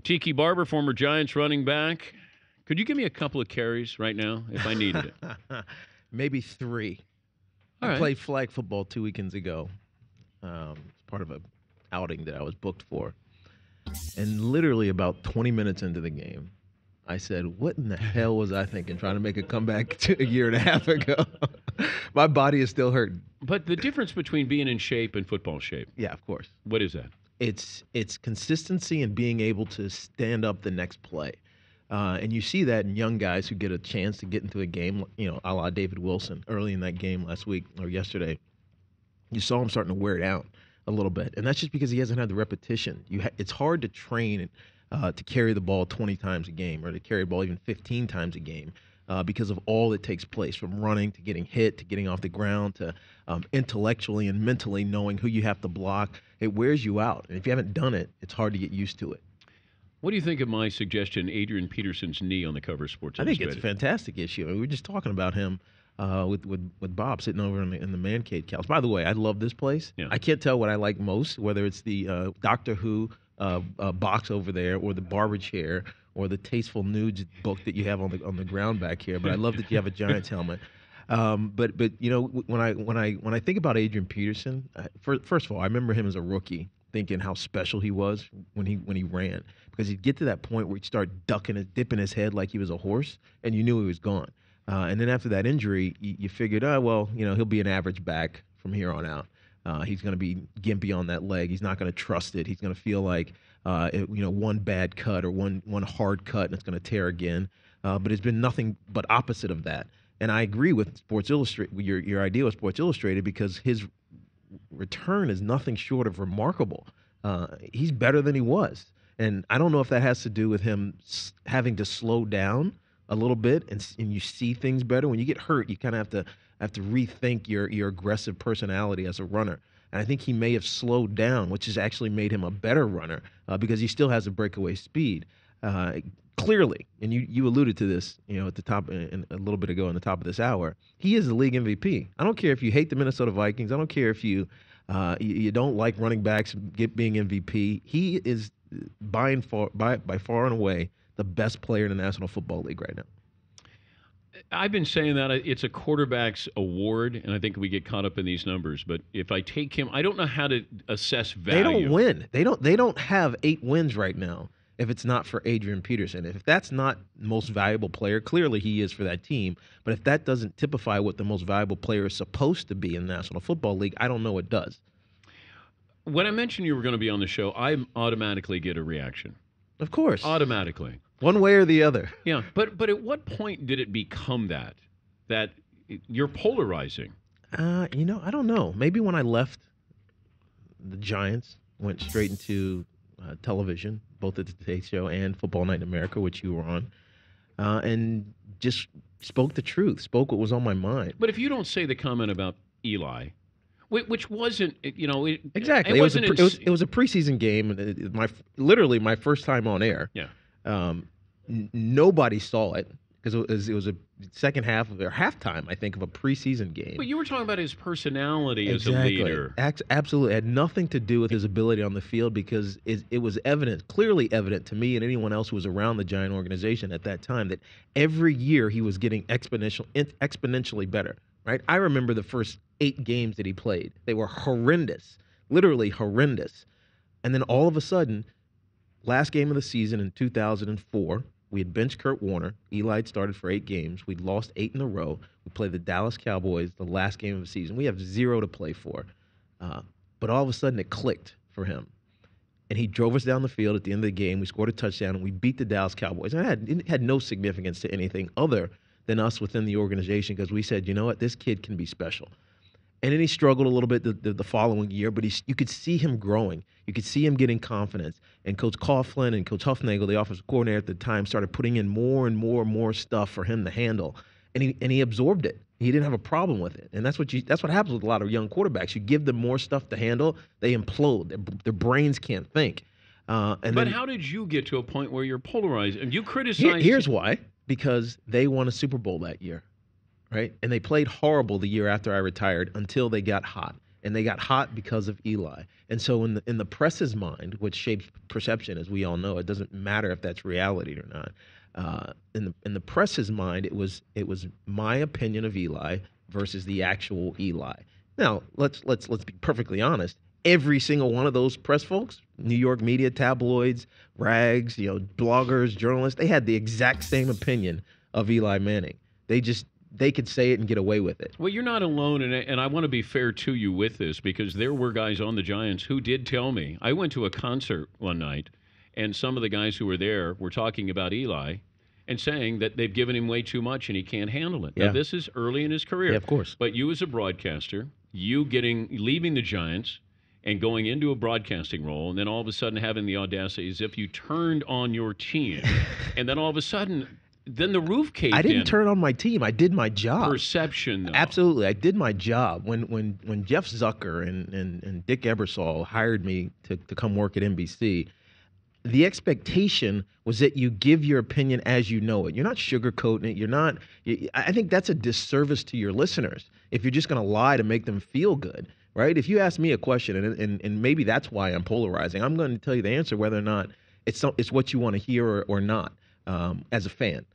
Tiki Barber, former Giants running back. Could you give me a couple of carries right now if I needed it? Maybe 3. All I right. played flag football 2 weekends ago. Part of a outing that I was booked for. And literally about 20 minutes into the game, I said, what in the hell was I thinking trying to make a comeback a year and a half ago? My body is still hurting. But the difference between being in shape and football shape, Yeah, of course. what is that? It's consistency and being able to stand up the next play. And you see that in young guys who get a chance to get into a game, a la David Wilson early in that game last week or yesterday. You saw him starting to wear down a little bit. And that's just because he hasn't had the repetition. It's hard to train to carry the ball 20 times a game or to carry the ball even 15 times a game because of all that takes place, from running to getting hit to getting off the ground to intellectually and mentally knowing who you have to block. It wears you out. And if you haven't done it, it's hard to get used to it. What do you think of my suggestion, Adrian Peterson's knee on the cover of Sports I think Illustrated? it's a fantastic issue. We were just talking about him with Bob sitting over in the man cave couch. By the way, I love this place. Yeah. I can't tell what I like most, whether it's the Doctor Who box over there, or the barber chair, or the Tasteful Nudes book that you have on the ground back here. But I love that you have a Giants helmet. But when I think about Adrian Peterson, first of all, I remember him as a rookie, thinking how special he was when he ran, because he'd get to that point where he'd start dipping his head like he was a horse, and you knew he was gone. And then after that injury, you figured, he'll be an average back from here on out. He's going to be gimpy on that leg. He's not going to trust it. He's going to feel like, one bad cut or one hard cut, and it's going to tear again. But it's been nothing but opposite of that. And I agree with Sports Illustrated, your idea with Sports Illustrated, because his return is nothing short of remarkable. He's better than he was. And I don't know if that has to do with him having to slow down a little bit and you see things better. When you get hurt, you kind of have to rethink your aggressive personality as a runner. And I think he may have slowed down, which has actually made him a better runner because he still has a breakaway speed. Clearly, and you alluded to this, at the top a little bit ago in the top of this hour, he is the league MVP. I don't care if you hate the Minnesota Vikings. I don't care if you don't like running backs being MVP. He is by far and away the best player in the National Football League right now. I've been saying that it's a quarterback's award, and I think we get caught up in these numbers. But if I take him, I don't know how to assess value. They don't win. They don't have 8 wins right now if it's not for Adrian Peterson. If that's not most valuable player, clearly he is for that team. But if that doesn't typify what the most valuable player is supposed to be in the National Football League, I don't know what does. When I mentioned you were going to be on the show, I automatically get a reaction. Of course. Automatically. One way or the other. Yeah, but at what point did it become that you're polarizing? I don't know. Maybe when I left the Giants, went straight into television, both at the Today Show and Football Night in America, which you were on, and just spoke the truth, spoke what was on my mind. But if you don't say the comment about Eli, which wasn't, exactly, it was a preseason game, literally my first time on air. Yeah. Nobody saw it because it was a second half or halftime, I think, of a preseason game. But you were talking about his personality as a exactly. leader. Absolutely. It had nothing to do with his ability on the field, because it was clearly evident to me and anyone else who was around the Giant organization at that time, that every year he was getting exponentially better. Right? I remember the first 8 games that he played. They were horrendous, literally horrendous. And then all of a sudden, last game of the season in 2004, we had benched Kurt Warner. Eli had started for 8 games. We'd lost 8 in a row. We played the Dallas Cowboys the last game of the season. We have 0 to play for. But all of a sudden, it clicked for him. And he drove us down the field at the end of the game. We scored a touchdown, and we beat the Dallas Cowboys. And it had no significance to anything other than us within the organization, because we said, you know what, this kid can be special. And then he struggled a little bit the following year, but you could see him growing. You could see him getting confidence. And Coach Coughlin and Coach Huffnagel, the offensive coordinator at the time, started putting in more and more stuff for him to handle. And he absorbed it. He didn't have a problem with it. And that's what happens with a lot of young quarterbacks. You give them more stuff to handle, they implode. Their brains can't think. But how did you get to a point where you're polarized? And you criticize. Here's why. Because they won a Super Bowl that year, right? And they played horrible the year after I retired until they got hot. and they got hot because of Eli. And so in the press's mind, which shapes perception, as we all know, it doesn't matter if that's reality or not. In the press's mind, it was my opinion of Eli versus the actual Eli. Now let's be perfectly honest. Every single one of those press folks, New York media, tabloids, rags, bloggers, journalists, they had the exact same opinion of Eli Manning. They could say it and get away with it. Well, you're not alone, and I want to be fair to you with this, because there were guys on the Giants who did tell me. I went to a concert one night, and some of the guys who were there were talking about Eli and saying that they've given him way too much and he can't handle it. Yeah. Now, this is early in his career. Yeah, of course. But you as a broadcaster, leaving the Giants and going into a broadcasting role, and then all of a sudden having the audacity as if you turned on your team, and then all of a sudden, then the roof caved in. I didn't turn on my team. I did my job. Perception, though. Absolutely. I did my job. When Jeff Zucker and Dick Ebersol hired me to come work at NBC, the expectation was that you give your opinion as you know it. You're not sugarcoating it. I think that's a disservice to your listeners if you're just going to lie to make them feel good, right? If you ask me a question, and maybe that's why I'm polarizing, I'm going to tell you the answer whether or not it's what you want to hear or not as a fan.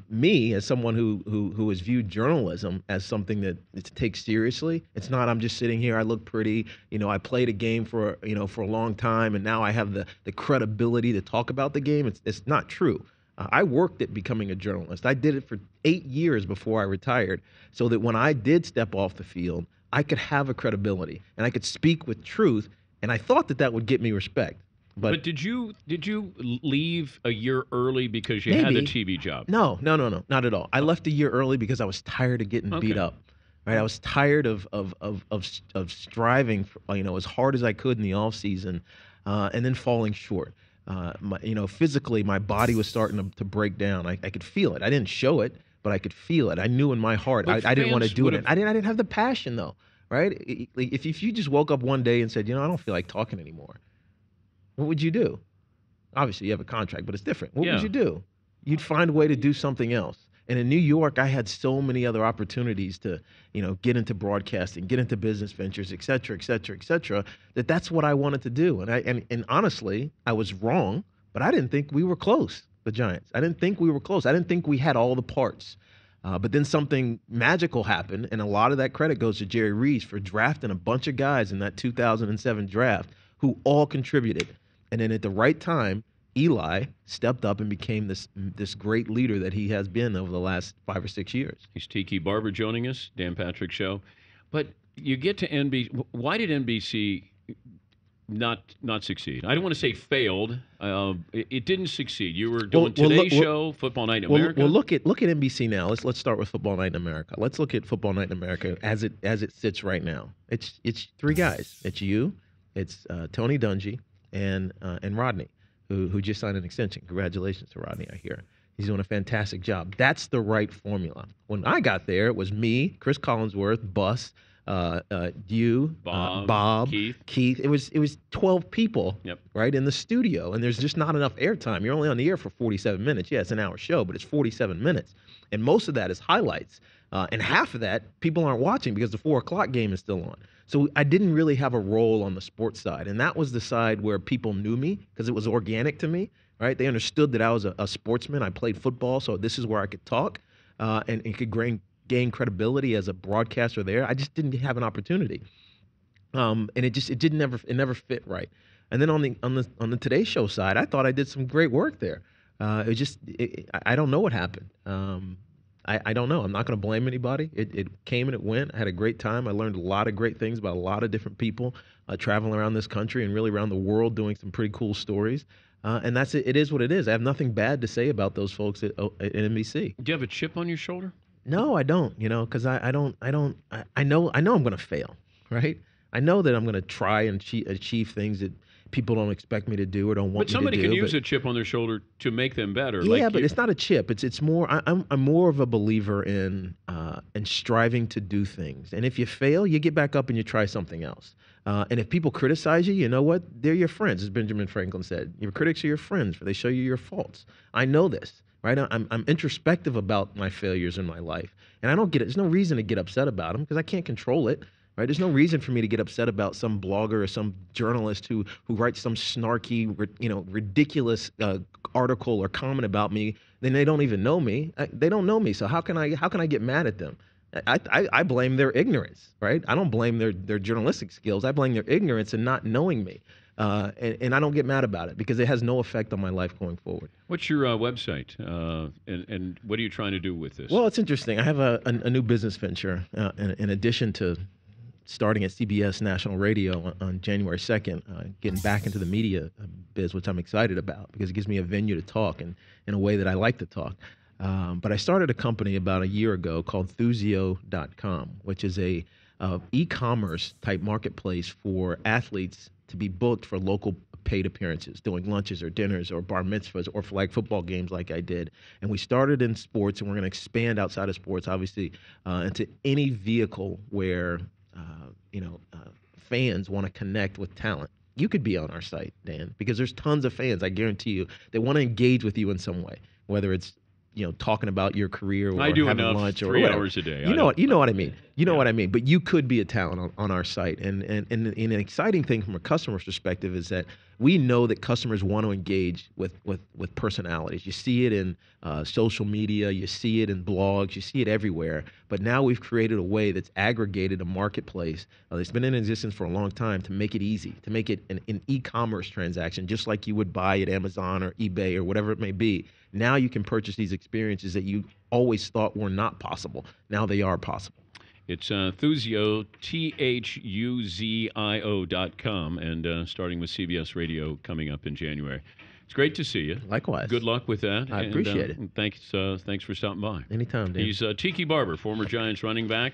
Me, as someone who has viewed journalism as something that to take seriously, it's not I'm just sitting here, I look pretty, I played a game for a long time, and now I have the credibility to talk about the game. It's not true. I worked at becoming a journalist. I did it for 8 years before I retired, so that when I did step off the field, I could have a credibility, and I could speak with truth, and I thought that would get me respect. But did you leave a year early because you had a TV job? No, not at all. I left a year early because I was tired of getting beat up. Right, I was tired of striving for, as hard as I could in the off season, and then falling short. Physically, my body was starting to break down. I could feel it. I didn't show it, but I could feel it. I knew in my heart I didn't want to do it. I didn't have the passion though. Right? If you just woke up one day and said, I don't feel like talking anymore, what would you do? Obviously, you have a contract, but it's different. What would you do? You'd find a way to do something else. And in New York, I had so many other opportunities to, get into broadcasting, get into business ventures, et cetera, that's what I wanted to do. And honestly, I was wrong, but I didn't think we were close, the Giants. I didn't think we were close. I didn't think we had all the parts. But then something magical happened, and a lot of that credit goes to Jerry Reese for drafting a bunch of guys in that 2007 draft who all contributed. And then at the right time, Eli stepped up and became this great leader that he has been over the last 5 or 6 years. He's Tiki Barber joining us, Dan Patrick Show. But you get to NBC. Why did NBC not succeed? I don't want to say failed. It didn't succeed. You were doing Today's Show, Football Night in America. Well, look at NBC now. Let's start with Football Night in America. Let's look at Football Night in America as it sits right now. It's 3 guys. It's you. It's Tony Dungy and Rodney, who just signed an extension. Congratulations to Rodney, I hear. He's doing a fantastic job. That's the right formula. When I got there, it was me, Chris Collinsworth, Bus, you, Bob, Keith. It was 12 people, right, in the studio, and there's just not enough airtime. You're only on the air for 47 minutes. Yeah, it's an hour show, but it's 47 minutes, and most of that is highlights, and half of that people aren't watching because the 4 o'clock game is still on. So I didn't really have a role on the sports side, and that was the side where people knew me because it was organic to me, right? They understood that I was a sportsman. I played football, so this is where I could talk and could gain credibility as a broadcaster there. I just didn't have an opportunity, and it never fit right. And then on the Today Show side, I thought I did some great work there. I don't know what happened. I don't know. I'm not going to blame anybody. It came and it went. I had a great time. I learned a lot of great things about a lot of different people traveling around this country and really around the world doing some pretty cool stories. And that's it. It is what it is. I have nothing bad to say about those folks at NBC. Do you have a chip on your shoulder? No, I don't. Because I know I'm going to fail, right? I know that I'm going to try and achieve things that people don't expect me to do or don't want me to do. But somebody can use a chip on their shoulder to make them better. Yeah, but it's not a chip. It's more. I'm more of a believer in striving to do things. And if you fail, you get back up and you try something else. And if people criticize you, you know what? They're your friends, as Benjamin Franklin said. Your critics are your friends, for they show you your faults. I know this, right? I'm introspective about my failures in my life, and I don't get it. There's no reason to get upset about them because I can't control it. right? There's no reason for me to get upset about some blogger or some journalist who writes some snarky, ridiculous article or comment about me. Then they don't even know me. They don't know me. So how can I get mad at them? I blame their ignorance, right? I don't blame their journalistic skills. I blame their ignorance and not knowing me. And I don't get mad about it because it has no effect on my life going forward. What's your website, and what are you trying to do with this? Well, it's interesting. I have a new business venture in addition to starting at CBS National Radio on January 2nd, getting back into the media biz, which I'm excited about because it gives me a venue to talk in a way that I like to talk. But I started a company about a year ago called Thuzio.com, which is a e-commerce type marketplace for athletes to be booked for local paid appearances, doing lunches or dinners or bar mitzvahs or flag football games like I did. And we started in sports, and we're going to expand outside of sports, obviously, into any vehicle where fans want to connect with talent. You could be on our site, Dan, because there's tons of fans, I guarantee you, that want to engage with you in some way, whether it's talking about your career or I do having enough lunch or 3 whatever. hours a day. You know what I mean. You know what I mean. But you could be a talent on our site. And an exciting thing from a customer's perspective is that we know that customers want to engage with personalities. You see it in social media. You see it in blogs. You see it everywhere. But now we've created a way that's aggregated a marketplace that's been in existence for a long time to make it easy, to make it an e-commerce transaction, just like you would buy at Amazon or eBay or whatever it may be. Now you can purchase these experiences that you always thought were not possible. Now they are possible. It's Thuzio, THUZIO.com, and starting with CBS Radio coming up in January. It's great to see you. Likewise. Good luck with that. I appreciate it. Thanks for stopping by. Anytime, Dan. He's Tiki Barber, former Giants running back.